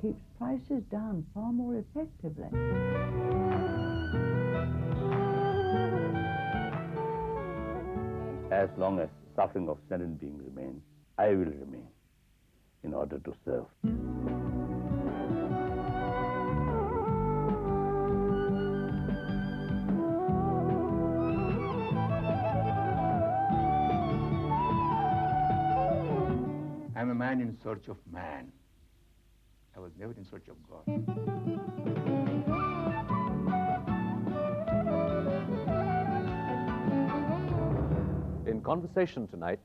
keeps prices down far more effectively. As long as suffering of sentient beings remains, I will remain in order to serve. I'm a man in search of man. I was never in search of God. In conversation tonight,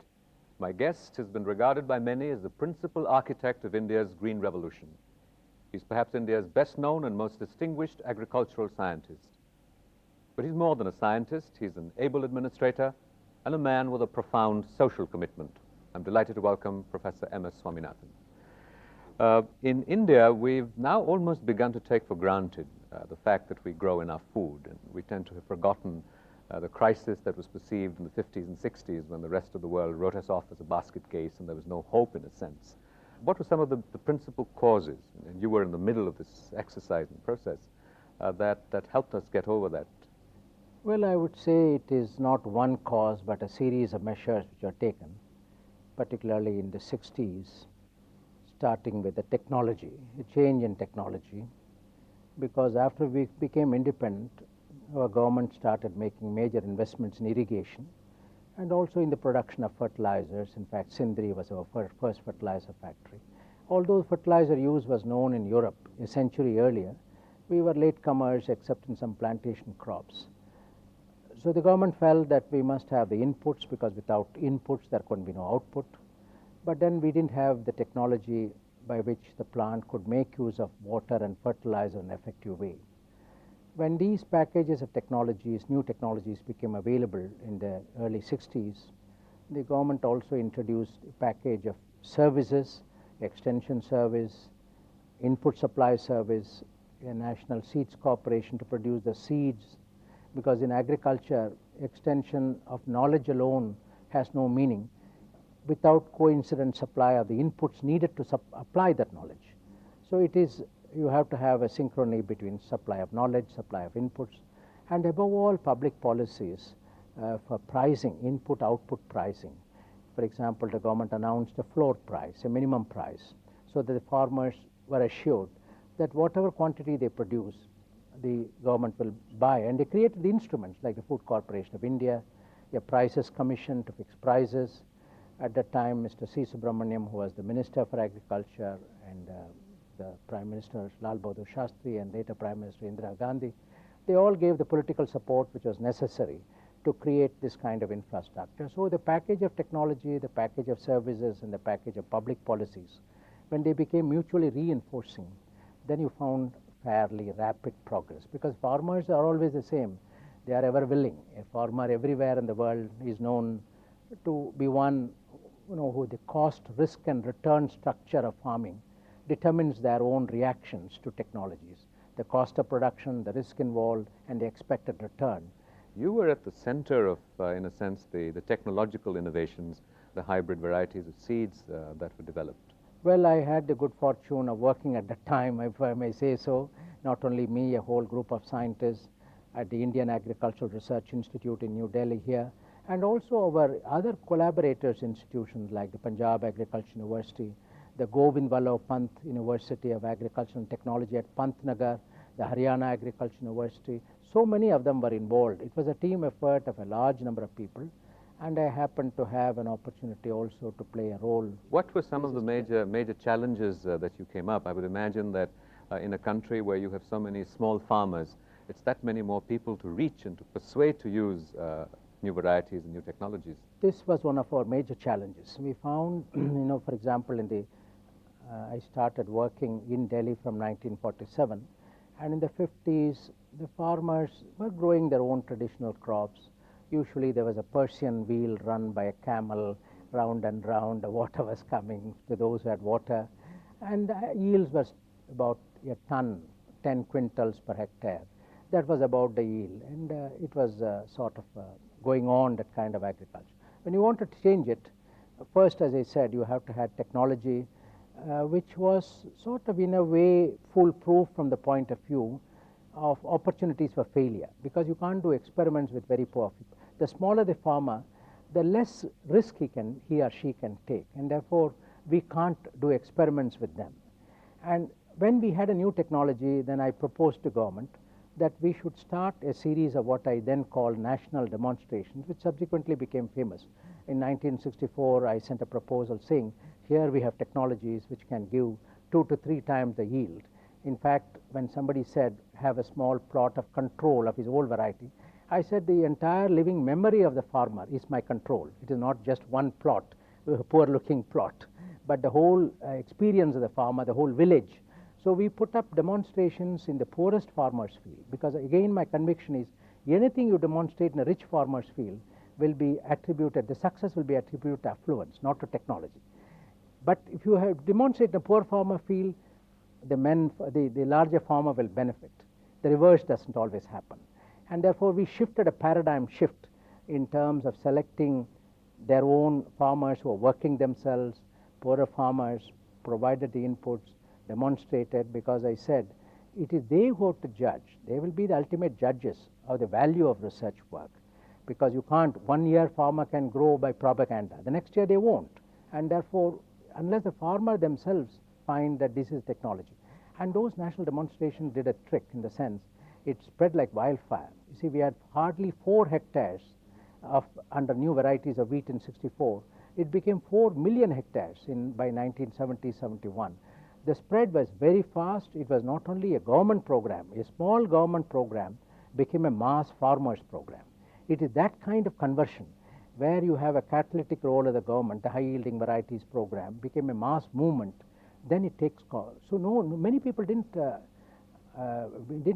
my guest has been regarded by many as the principal architect of India's Green Revolution. He's perhaps India's best known and most distinguished agricultural scientist. But he's more than a scientist. He's an able administrator and a man with a profound social commitment. I'm delighted to welcome Professor M.S. Swaminathan. In India, we've now almost begun to take for granted the fact that we grow enough food, and we tend to have forgotten the crisis that was perceived in the 50s and 60s when the rest of the world wrote us off as a basket case and there was no hope in a sense. What were some of the principal causes, and you were in the middle of this exercise and process, that helped us get over that? Well, I would say it is not one cause but a series of measures which are taken, particularly in the 60s, starting with the technology, a change in technology, because after we became independent, our government started making major investments in irrigation and also in the production of fertilizers. In fact, Sindri was our first fertilizer factory. Although fertilizer use was known in Europe a century earlier, we were latecomers except in some plantation crops. So the government felt that we must have the inputs, because without inputs there couldn't be no output. But then we didn't have the technology by which the plant could make use of water and fertilizer in an effective way. When these packages of technologies, new technologies, became available in the early 60s, the government also introduced a package of services, extension service, input supply service, a national seeds corporation to produce the seeds, because in agriculture, extension of knowledge alone has no meaning without coincident supply of the inputs needed to apply that knowledge. So it is, you have to have a synchrony between supply of knowledge, supply of inputs, and above all public policies for pricing, input-output pricing. For example, the government announced a floor price, a minimum price, so that the farmers were assured that whatever quantity they produce, the government will buy. And they created the instruments like the Food Corporation of India, a prices commission to fix prices. At that time, Mr. C. Subramaniam, who was the Minister for Agriculture, and the Prime Minister Lal Bahadur Shastri, and later Prime Minister Indira Gandhi, they all gave the political support which was necessary to create this kind of infrastructure. So the package of technology, the package of services, and the package of public policies, when they became mutually reinforcing, then you found fairly rapid progress, because farmers are always the same. They are ever willing. A farmer everywhere in the world is known to be one, who the cost, risk, and return structure of farming determines their own reactions to technologies. The cost of production, the risk involved, and the expected return. You were at the center of, in a sense, the technological innovations, the hybrid varieties of seeds that were developed. Well, I had the good fortune of working at that time, if I may say so. Not only me, a whole group of scientists at the Indian Agricultural Research Institute in New Delhi here, and also our other collaborators institutions like the Punjab Agriculture University, the Govind Vallabh Pant University of Agriculture and Technology at Pantnagar, the Haryana Agriculture University. So many of them were involved. It was a team effort of a large number of people, and I happened to have an opportunity also to play a role. What were some of the major challenges that you came up? I would imagine that in a country where you have so many small farmers, it's that many more people to reach and to persuade to use new varieties and new technologies. This was one of our major challenges. We found, for example, I started working in Delhi from 1947, and in the 50s, the farmers were growing their own traditional crops. Usually there was a Persian wheel run by a camel, round and round, the water was coming to those who had water, and the yields were about a ton, 10 quintals per hectare. That was about the yield, and it was sort of going on, that kind of agriculture. When you want to change it, first, as I said, you have to have technology, which was sort of in a way foolproof from the point of view of opportunities for failure, because you can't do experiments with very poor people. The smaller the farmer, the less risk he or she can take, and therefore we can't do experiments with them. And when we had a new technology, then I proposed to government that we should start a series of what I then called national demonstrations, which subsequently became famous. In 1964, I sent a proposal saying, here we have technologies which can give 2 to 3 times the yield. In fact, when somebody said, have a small plot of control of his old variety, I said the entire living memory of the farmer is my control. It is not just one plot, a poor looking plot, but the whole experience of the farmer, the whole village. So we put up demonstrations in the poorest farmers' field, because again my conviction is anything you demonstrate in a rich farmers' field will be attributed, the success will be attributed to affluence, not to technology. But if you have demonstrated in a poor farmer field, the larger farmer will benefit. The reverse doesn't always happen. And therefore we shifted a paradigm shift in terms of selecting their own farmers who are working themselves, poorer farmers, provided the inputs, demonstrated, because I said it is they who have to judge. They will be the ultimate judges of the value of research work, because you can't, 1 year farmer can grow by propaganda, the next year they won't. And therefore, unless the farmer themselves find that this is technology. And those national demonstrations did a trick in the sense, it spread like wildfire. You see, we had hardly 4 hectares under new varieties of wheat in 64. It became 4 million hectares by 1970-71. The spread was very fast. It was not only a government program, a small government program became a mass farmers program. It is that kind of conversion where you have a catalytic role of the government, the high yielding varieties program became a mass movement, then it takes call. So many people didn't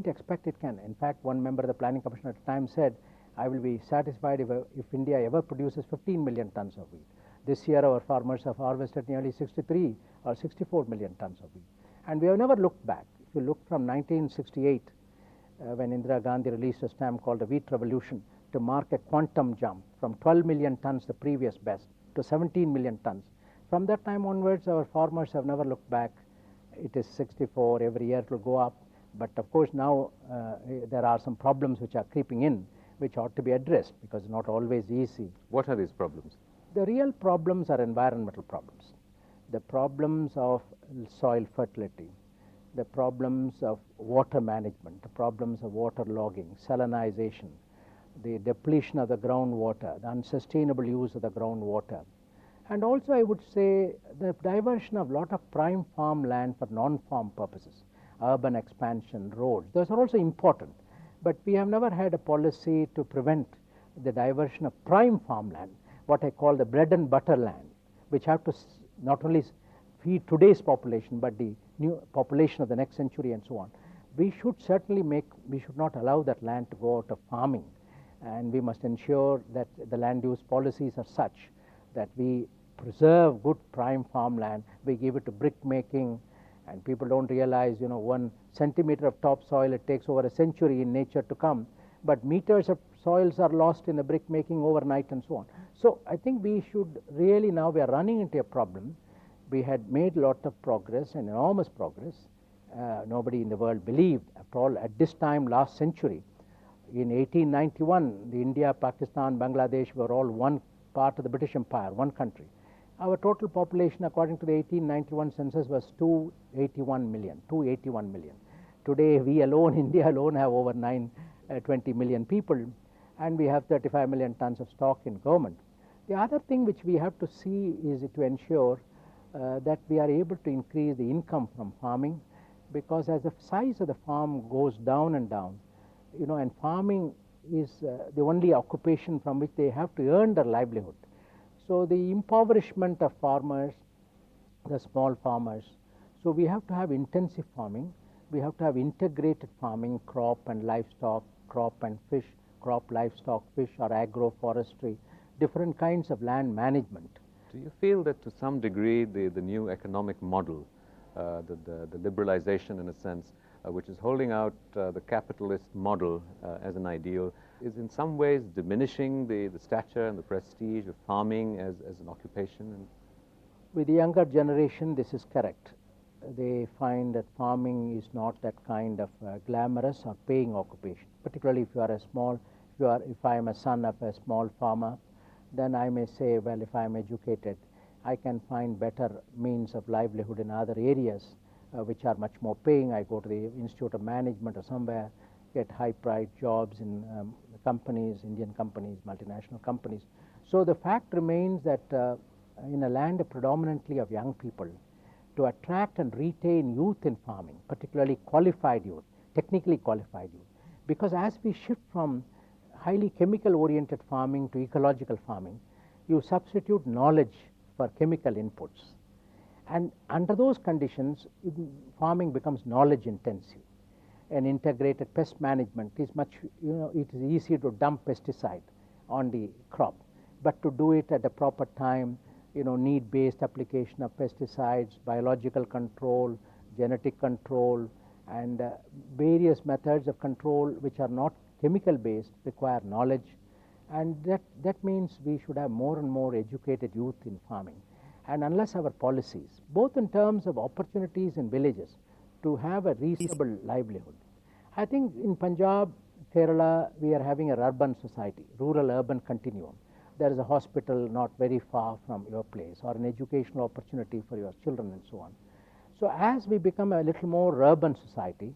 expect it can. In fact, one member of the Planning Commission at the time said, I will be satisfied if India ever produces 15 million tons of wheat. This year our farmers have harvested nearly 63 or 64 million tons of wheat. And we have never looked back. If you look from 1968, when Indira Gandhi released a stamp called the Wheat Revolution to mark a quantum jump from 12 million tons, the previous best, to 17 million tons. From that time onwards, our farmers have never looked back. It is 64, every year it will go up. But of course now there are some problems which are creeping in, which ought to be addressed, because it's not always easy. What are these problems? The real problems are environmental problems. The problems of soil fertility, the problems of water management, the problems of water logging, salinization, the depletion of the groundwater, the unsustainable use of the groundwater. And also I would say the diversion of a lot of prime farm land for non-farm purposes, urban expansion, roads. Those are also important. But we have never had a policy to prevent the diversion of prime farmland, what I call the bread and butter land, which have to not only feed today's population, but the new population of the next century and so on. We should certainly we should not allow that land to go out of farming. And we must ensure that the land use policies are such that we preserve good prime farmland. We give it to brick making, and people don't realize, 1 centimeter of topsoil, it takes over a century in nature to come. But meters of soils are lost in the brick making overnight and so on. So I think we should really, now we are running into a problem. We had made a lot of progress, and enormous progress. Nobody in the world believed, after all, at this time last century, in 1891, the India, Pakistan, Bangladesh were all one part of the British Empire, one country. Our total population, according to the 1891 census, was 281 million. Today, we alone, India alone, have over 20 million people, and we have 35 million tons of stock in government. The other thing which we have to see is to ensure that we are able to increase the income from farming, because as the size of the farm goes down and down, and farming is the only occupation from which they have to earn their livelihood. So the impoverishment of farmers, the small farmers, so we have to have intensive farming, we have to have integrated farming, crop and livestock, crop and fish, crop, livestock, fish, or agroforestry, different kinds of land management. Do you feel that to some degree the new economic model, the liberalization in a sense, which is holding out the capitalist model as an ideal, is in some ways diminishing the stature and the prestige of farming as an occupation? With the younger generation, this is correct. They find that farming is not that kind of glamorous or paying occupation. Particularly if you are a small, if I am a son of a small farmer, then I may say, well, if I am educated, I can find better means of livelihood in other areas which are much more paying. I go to the Institute of Management or somewhere, get high-priced jobs in companies, Indian companies, multinational companies. So the fact remains that in a land predominantly of young people, to attract and retain youth in farming, particularly qualified youth, technically qualified youth, because as we shift from highly chemical-oriented farming to ecological farming, you substitute knowledge for chemical inputs. And under those conditions, farming becomes knowledge intensive. And integrated pest management is much, it is easy to dump pesticide on the crop, but to do it at a proper time, need-based application of pesticides, biological control, genetic control, and various methods of control which are not chemical-based require knowledge. And that means we should have more and more educated youth in farming. And unless our policies, both in terms of opportunities in villages to have a reasonable livelihood. I think in Punjab, Kerala, we are having a urban society, rural-urban continuum. There is a hospital not very far from your place, or an educational opportunity for your children and so on. So as we become a little more urban society,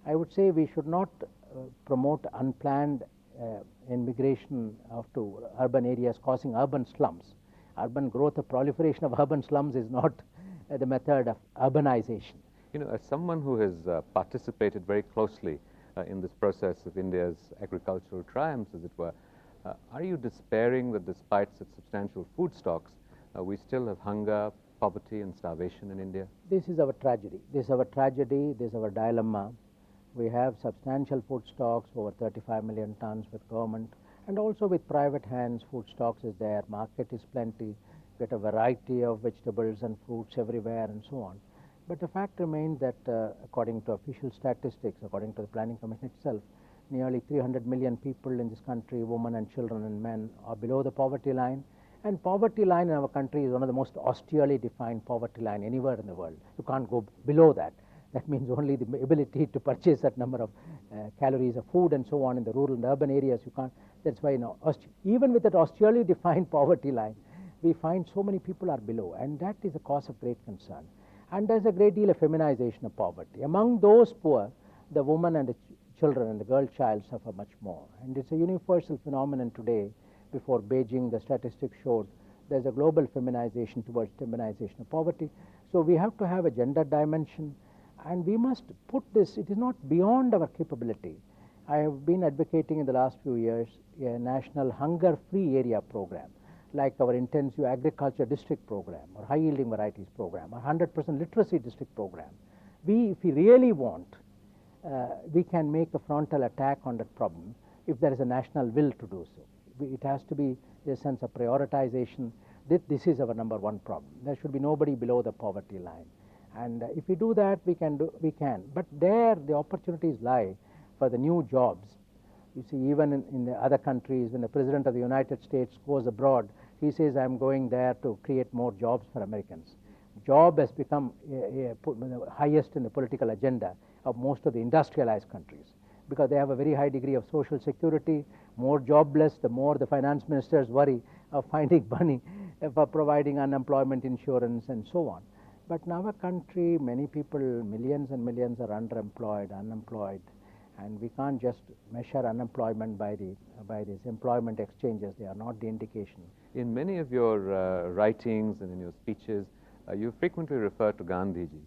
I would say we should not promote unplanned immigration to urban areas causing urban slums. Urban growth or proliferation of urban slums is not the method of urbanization. As someone who has participated very closely in this process of India's agricultural triumphs, as it were, are you despairing that despite such substantial food stocks, we still have hunger, poverty and starvation in India? This is our tragedy. This is our tragedy. This is our dilemma. We have substantial food stocks, over 35 million tons with government, and also with private hands, food stocks is there, market is plenty, get a variety of vegetables and fruits everywhere and so on. But the fact remains that according to official statistics, according to the Planning Commission itself, nearly 300 million people in this country, women and children and men, are below the poverty line. And poverty line in our country is one of the most austerely defined poverty line anywhere in the world. You can't go below that. That means only the ability to purchase that number of calories of food and so on in the rural and urban areas. You can't. That's why even with that austerely defined poverty line, we find so many people are below, and that is a cause of great concern. And there's a great deal of feminization of poverty. Among those poor, the woman and the children and the girl child suffer much more. And it's a universal phenomenon today. Before Beijing, the statistics showed there's a global feminization towards feminization of poverty. So we have to have a gender dimension, and we must put this, it is not beyond our capability. I have been advocating in the last few years a national hunger-free area program, like our intensive agriculture district program, or high-yielding varieties program, or 100% literacy district program. If we really want, we can make a frontal attack on that problem if there is a national will to do so. It has to be a sense of prioritization. This is our number one problem. There should be nobody below the poverty line. And if we do that, we can. But there, the opportunities lie for the new jobs. You see, even in the other countries, when the President of the United States goes abroad, he says, I'm going there to create more jobs for Americans. Job has become highest in the political agenda of most of the industrialized countries, because they have a very high degree of social security. More jobless, the more the finance ministers worry of finding money for providing unemployment insurance and so on. But in our country, many people, millions and millions, are underemployed, unemployed, and we can't just measure unemployment by these employment exchanges. They are not the indication. In many of your writings and in your speeches, you frequently refer to Gandhiji,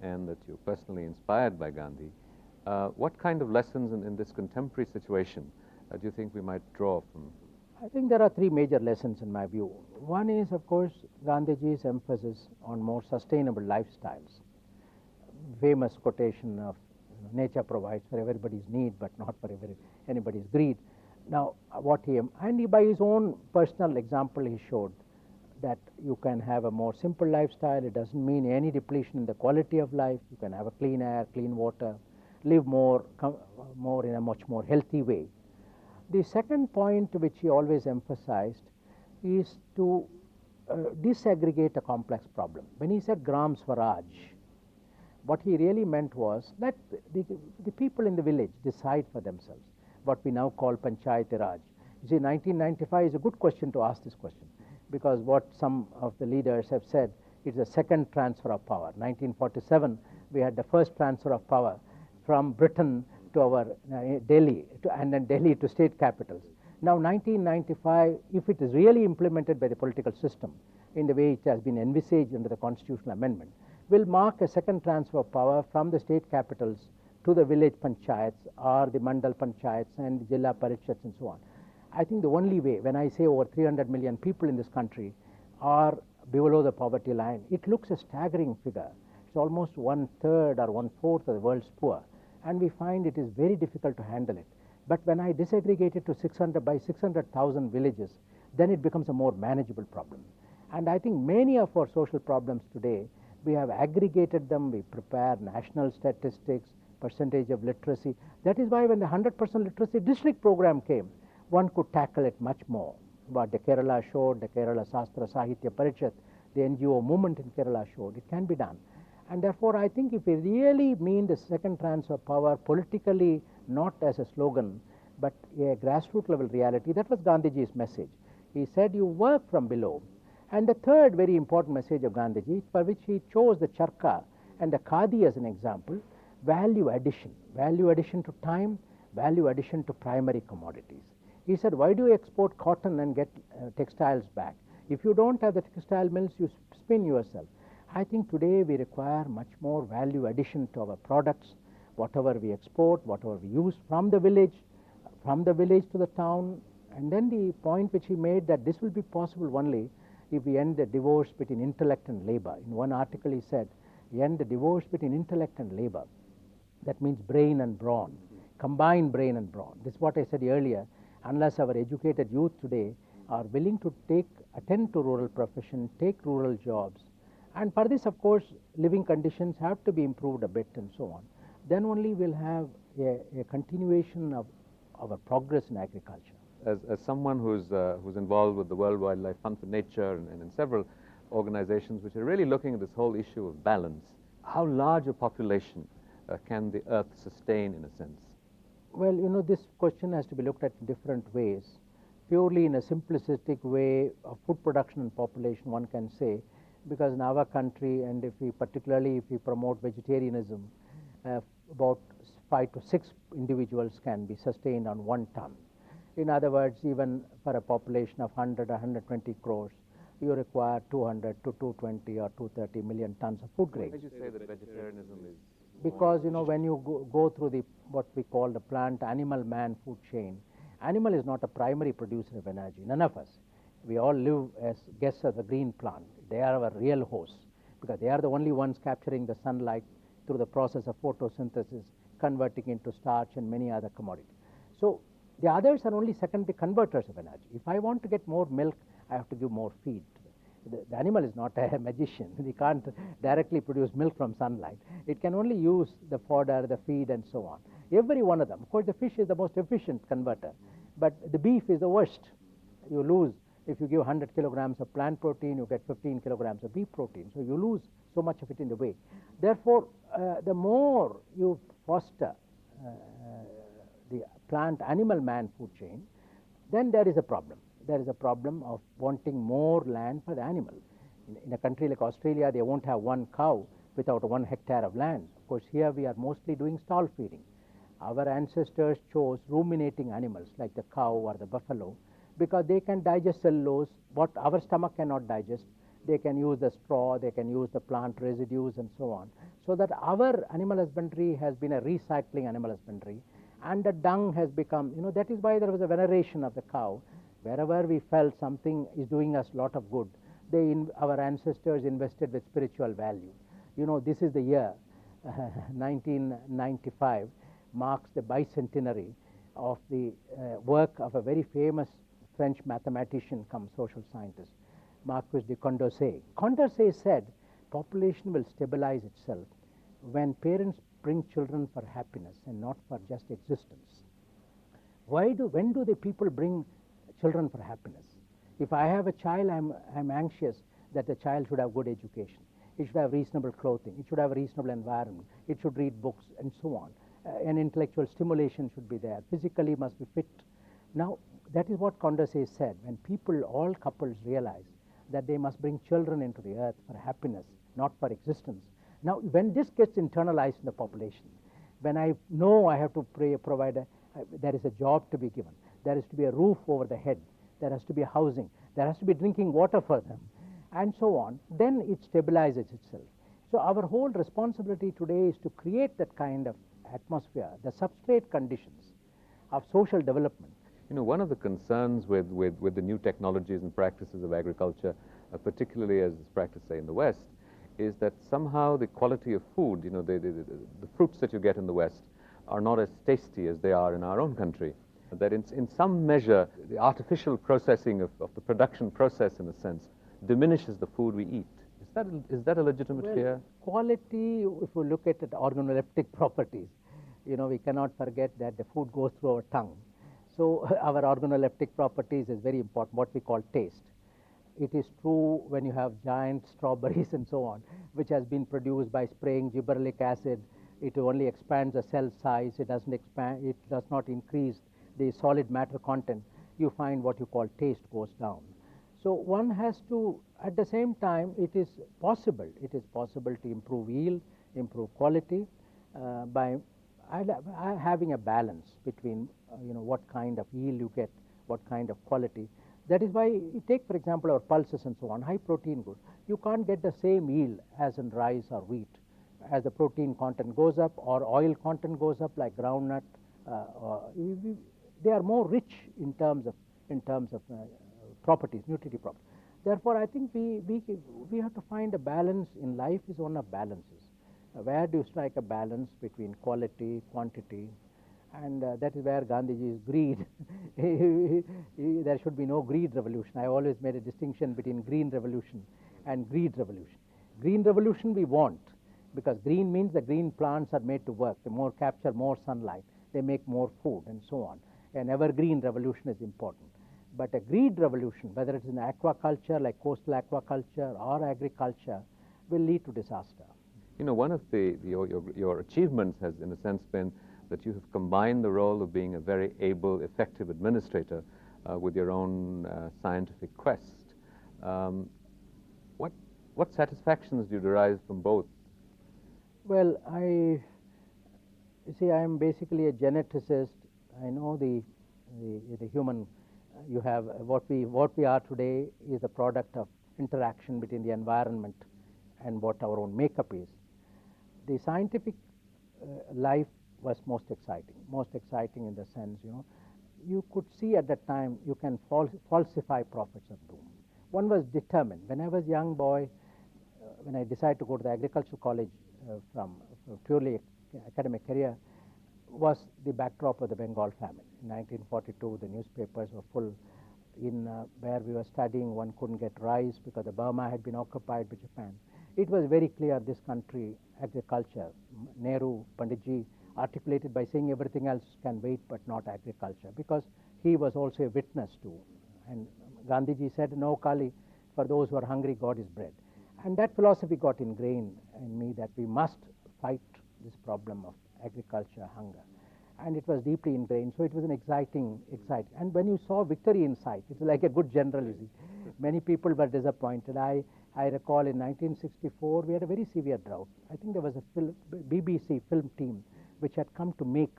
and that you're personally inspired by Gandhi. What kind of lessons in this contemporary situation do you think we might draw from? I think there are three major lessons in my view. One is, of course, Gandhiji's emphasis on more sustainable lifestyles. Famous quotation of nature provides for everybody's need, but not for anybody's greed. Now, and by his own personal example, he showed that you can have a more simple lifestyle. It doesn't mean any depletion in the quality of life. You can have a clean air, clean water, live more in a much more healthy way. The second point which he always emphasized is to disaggregate a complex problem. When he said Gram Swaraj, what he really meant was let the people in the village decide for themselves, what we now call Panchayati Raj. You see, 1995 is a good question to ask this question, because what some of the leaders have said, it's the second transfer of power. 1947, we had the first transfer of power from Britain to our Delhi, and then Delhi to state capitals. Now 1995, if it is really implemented by the political system in the way it has been envisaged under the constitutional amendment, will mark a second transfer of power from the state capitals to the village panchayats or the mandal panchayats and the Jilla Parishats and so on. I think the only way, when I say over 300 million people in this country are below the poverty line, it looks a staggering figure. It's almost 1/3 or 1/4 of the world's poor, and we find it is very difficult to handle it. But when I disaggregate it to 600,000 villages, then it becomes a more manageable problem. And I think many of our social problems today, we have aggregated them, we prepare national statistics, percentage of literacy. That is why when the 100% literacy district program came, one could tackle it much more. What the Kerala showed, the Kerala Sastra Sahitya Parishad, the NGO movement in Kerala showed, it can be done. And therefore, I think if we really mean the second transfer of power politically, not as a slogan, but a grassroots level reality, that was Gandhiji's message. He said, you work from below. And the third very important message of Gandhiji, for which he chose the charkha and the khadi as an example, value addition to time, value addition to primary commodities. He said, why do you export cotton and get textiles back? If you don't have the textile mills, you spin yourself. I think today we require much more value addition to our products, whatever we export, whatever we use from the village to the town. And then the point which he made, that this will be possible only if we end the divorce between intellect and labor. In one article he said, end the divorce between intellect and labor. That means brain and brawn, combine brain and brawn. This is what I said earlier. Unless our educated youth today are willing to attend to rural profession, take rural jobs, and for this, of course, living conditions have to be improved a bit and so on, then only we'll have a continuation of our progress in agriculture. As someone who's involved with the World Wildlife Fund for Nature and in several organizations which are really looking at this whole issue of balance, how large a population can the earth sustain in a sense? Well, this question has to be looked at in different ways. Purely in a simplistic way of food production and population, one can say, because in our country, and particularly if we promote vegetarianism, about 5 to 6 individuals can be sustained on 1 ton. In other words, even for a population of 100 or 120 crores, you require 200 to 220 or 230 million tons of food grains. Why did you say that vegetarianism is? Because, when you go through what we call the plant-animal-man food chain, animal is not a primary producer of energy, none of us. We all live as guests of the green plant. They are our real hosts, because they are the only ones capturing the sunlight through the process of photosynthesis, converting into starch and many other commodities. So the others are only secondary converters of energy. If I want to get more milk, I have to give more feed. The animal is not a magician. He can't directly produce milk from sunlight. It can only use the fodder, the feed, and so on. Every one of them. Of course, the fish is the most efficient converter, but the beef is the worst. You lose. If you give 100 kilograms of plant protein, you get 15 kilograms of beef protein. So you lose so much of it in the way. Therefore, the more you foster the plant-animal-man food chain, then there is a problem. There is a problem of wanting more land for the animal. In a country like Australia, they won't have 1 cow without 1 hectare of land. Of course, here we are mostly doing stall feeding. Our ancestors chose ruminating animals like the cow or the buffalo because they can digest cellulose, what our stomach cannot digest. They can use the straw, they can use the plant residues and so on. So that our animal husbandry has been a recycling animal husbandry, and the dung has become, that is why there was a veneration of the cow. Wherever we felt something is doing us a lot of good, our ancestors invested with spiritual value. This is the year, 1995, marks the bicentenary of the work of a very famous French mathematician come social scientist, Marquis de Condorcet. Condorcet said, population will stabilize itself when parents bring children for happiness and not for just existence. When do the people bring children for happiness? If I have a child, I'm anxious that the child should have good education. It should have reasonable clothing. It should have a reasonable environment. It should read books and so on. An intellectual stimulation should be there. Physically must be fit. Now, that is what Condorcet said. When people, all couples realize that they must bring children into the earth for happiness, not for existence. Now, when this gets internalized in the population, when I know I have to provide, there is a job to be given, there is to be a roof over the head, there has to be housing, there has to be drinking water for them, and so on, then it stabilizes itself. So our whole responsibility today is to create that kind of atmosphere, the substrate conditions of social development. You know, one of the concerns with the new technologies and practices of agriculture, particularly as is practiced, say, in the West, is that somehow the quality of food, you know, the fruits that you get in the West are not as tasty as they are in our own country. That in some measure, the artificial processing of the production process, in a sense, diminishes the food we eat. Is that a legitimate fear? Quality, if we look at the organoleptic properties, you know, we cannot forget that the food goes through our tongue. So our organoleptic properties is very important, what we call taste. It is true when you have giant strawberries and so on, which has been produced by spraying gibberellic acid. It only expands the cell size. It doesn't expand. It does not increase the solid matter content. You find what you call taste goes down. So one has to, at the same time, it is possible to improve yield, improve quality by having a balance between you know, what kind of yield you get, what kind of quality. That is why you take, for example, our pulses and so on, high protein good. You can't get the same yield as in rice or wheat. As the protein content goes up or oil content goes up, like groundnut, they are more rich in terms of properties, nutritive properties. Therefore, I think we have to find a balance in life. Is one of balances. Where do you strike a balance between quality, quantity? And that is where Gandhiji's greed, there should be no greed revolution. I always made a distinction between green revolution and greed revolution. Green revolution we want, because green means the green plants are made to work. They capture more sunlight, they make more food and so on. An evergreen revolution is important. But a greed revolution, whether it's in aquaculture, like coastal aquaculture or agriculture, will lead to disaster. You know, one of your achievements has, in a sense, been that you have combined the role of being a very able, effective administrator with your own scientific quest. What satisfactions do you derive from both? Well, you see, I am basically a geneticist. I know the human. You have what we are today is a product of interaction between the environment and what our own makeup is. The scientific life was most exciting in the sense, you know, you could see at that time you can falsify prophets of doom. One was determined. When I was a young boy, when I decided to go to the agricultural college from purely academic career, was the backdrop of the Bengal famine. In 1942, the newspapers were full. In where we were studying, one couldn't get rice because the Burma had been occupied by Japan. It was very clear this country, agriculture, Nehru, Panditji, articulated by saying everything else can wait but not agriculture, because he was also a witness to. And Gandhiji said, no Kali, for those who are hungry, God is bread. And that philosophy got ingrained in me that we must fight this problem of agriculture, hunger. And it was deeply ingrained, so it was an exciting. And when you saw victory in sight, it's like a good general, you see. Many people were disappointed. I recall in 1964, we had a very severe drought. I think there was a BBC film team which had come to make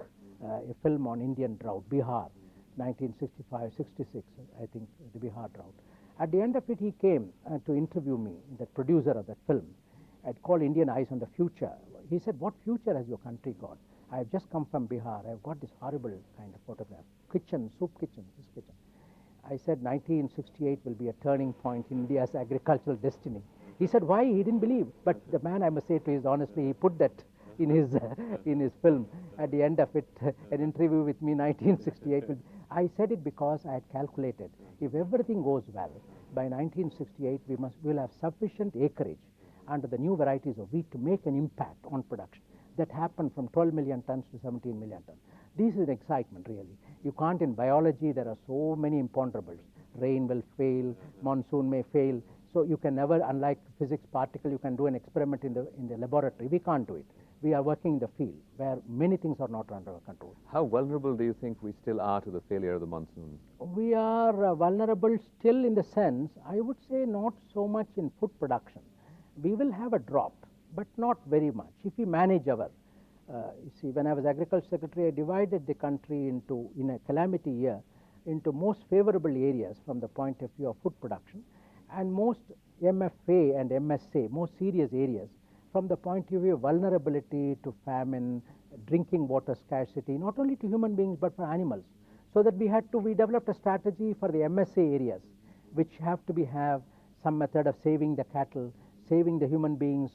a film on Indian drought, Bihar, 1965, 66, I think, the Bihar drought. At the end of it, he came to interview me, the producer of that film. I'd called Indian Eyes on the Future. He said, what future has your country got? I have just come from Bihar. I've got this horrible kind of photograph. Kitchen, soup kitchen, this kitchen. I said 1968 will be a turning point in India's agricultural destiny. He said, why? He didn't believe. But the man, I must say to his honestly, he put that in his film. At the end of it, an interview with me, 1968. I said it because I had calculated, if everything goes well, by 1968 we'll have sufficient acreage under the new varieties of wheat to make an impact on production. That happened from 12 million tons to 17 million tons. This is an excitement, really. You can't, in biology, there are so many imponderables. rain will fail, monsoon may fail. So you can never, unlike physics particle, you can do an experiment in the laboratory. We can't do it. We are working in the field where many things are not under our control. How vulnerable do you think we still are to the failure of the monsoon? We are vulnerable still in the sense, I would say not so much in food production. We will have a drop, but not very much. If we manage our, you see, when I was Agriculture Secretary, I divided the country into, in a calamity year, into most favorable areas from the point of view of food production, and most MFA and MSA, most serious areas from the point of view of vulnerability to famine, drinking water scarcity, not only to human beings but for animals. So that we developed a strategy for the MSA areas, which have to have some method of saving the cattle, saving the human beings,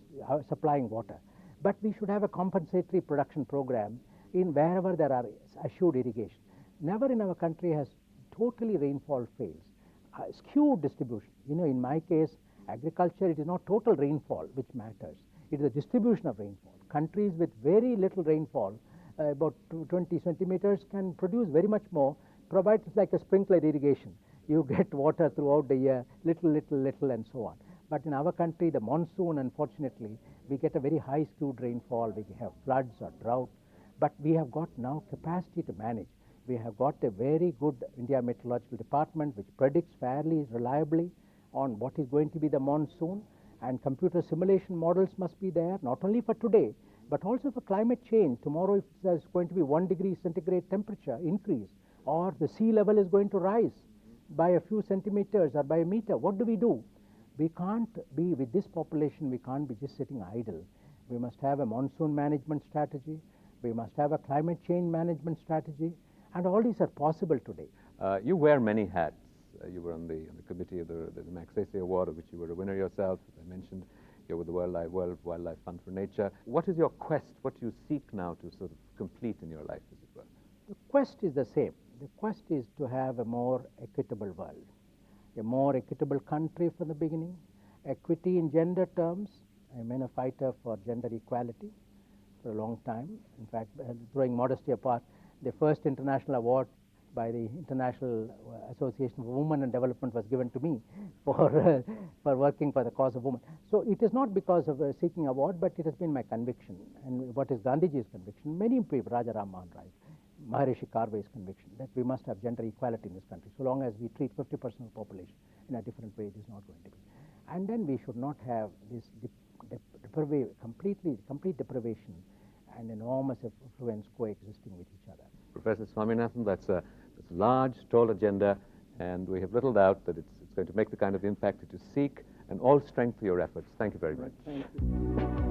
supplying water. But we should have a compensatory production program in wherever there are assured irrigation. Never in our country has totally rainfall fails. Skewed distribution. You know, in my case, agriculture, it is not total rainfall which matters. It is the distribution of rainfall. Countries with very little rainfall, about 20 centimeters, can produce very much more, provided it's like a sprinkler irrigation. You get water throughout the year, little, and so on. But in our country, the monsoon, unfortunately, we get a very high skewed rainfall. We have floods or drought. But we have got now capacity to manage. We have got a very good India Meteorological Department which predicts fairly reliably on what is going to be the monsoon, and computer simulation models must be there, not only for today, but also for climate change. Tomorrow, if there's going to be 1 degree centigrade temperature increase, or the sea level is going to rise by a few centimeters or by a meter, what do? We can't be, with this population, we can't be just sitting idle. We must have a monsoon management strategy. We must have a climate change management strategy. And all these are possible today. You wear many hats. You were on the committee of the Magsaysay Award, of which you were a winner yourself, as I mentioned. You're with the World Wildlife Fund for Nature. What is your quest? What do you seek now to sort of complete in your life, as it were? The quest is the same. The quest is to have a more equitable world, a more equitable country from the beginning, equity in gender terms. I've been a fighter for gender equality for a long time. In fact, throwing modesty apart, the first international award by the International Association for Women and Development was given to me for working for the cause of women. So it is not because of seeking award, but it has been my conviction. And what is Gandhiji's conviction? Many people, Raja Ram Mohan Rai, Maharishi Karve's conviction, that we must have gender equality in this country. So long as we treat 50% of the population in a different way, it is not going to be. And then we should not have this complete deprivation and enormous affluence coexisting with each other. Professor Swaminathan, that's a large, tall agenda, and we have little doubt that it's going to make the kind of impact that you seek, and all strength for your efforts. Thank you very much. Thank you.